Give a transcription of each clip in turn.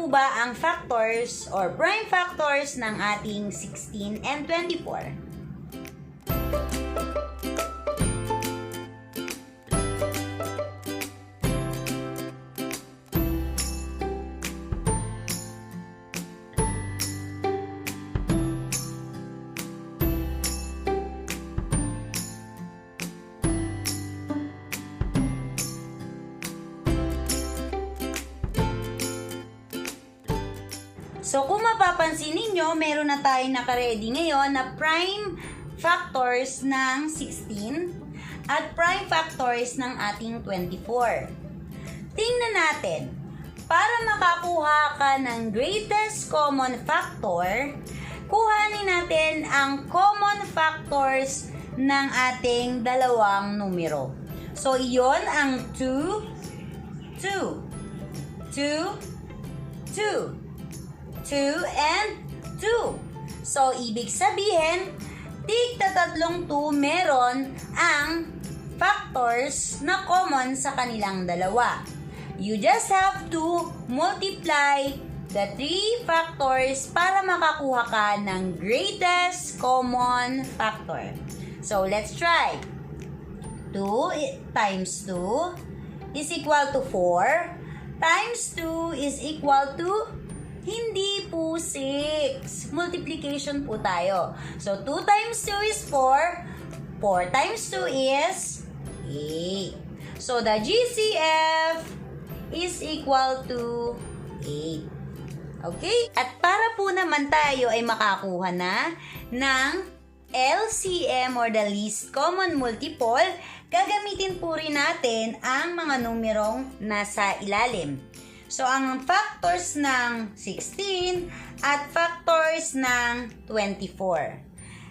po ba ang factors or prime factors ng ating 16 and 24? So, kung mapapansin ninyo, meron na tayong naka-ready ngayon na prime factors ng 16 at prime factors ng ating 24. Tingnan natin. Para makakuha ka ng greatest common factor, kuhanin natin ang common factors ng ating dalawang numero. So, iyon ang 2, 2, 2, 2. 2 and 2. So, ibig sabihin, tig-tatlong 2 meron ang factors na common sa kanilang dalawa. You just have to multiply the 3 factors para makakuha ka ng greatest common factor. So, let's try. 2 times 2 is equal to 4 times 2 is equal to hindi po 6. Multiplication po tayo. So, 2 times 2 is 4. 4 times 2 is 8. So, the GCF is equal to 8. Okay? At para po naman tayo ay makakuha na ng LCM or the least common multiple, gagamitin po rin natin ang mga numerong nasa ilalim. So, ang factors ng 16 at factors ng 24.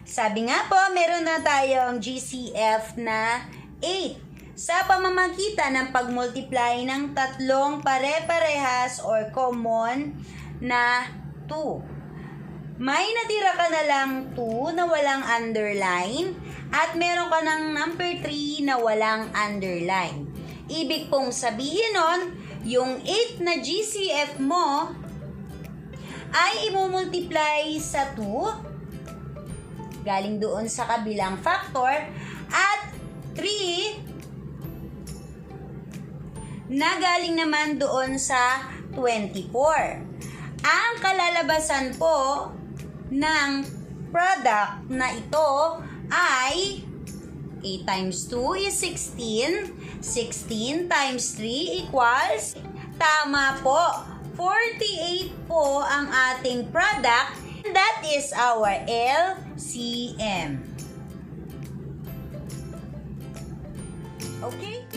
Sabi nga po, meron na tayong GCF na 8 sa pamamagitan ng pagmultiply ng tatlong pare-parehas or common na 2. May natira ka na lang 2 na walang underline at meron ka ng number 3 na walang underline. Ibig pong sabihin nun, yung 8 na GCF mo ay imumultiply sa 2 galing doon sa kabilang factor at 3 na galing naman doon sa 24. Ang kalalabasan po ng product na ito ay 8 times 2 is 16. 16 times 3 equals, tama po, 48 po ang ating product. That is our LCM. Okay?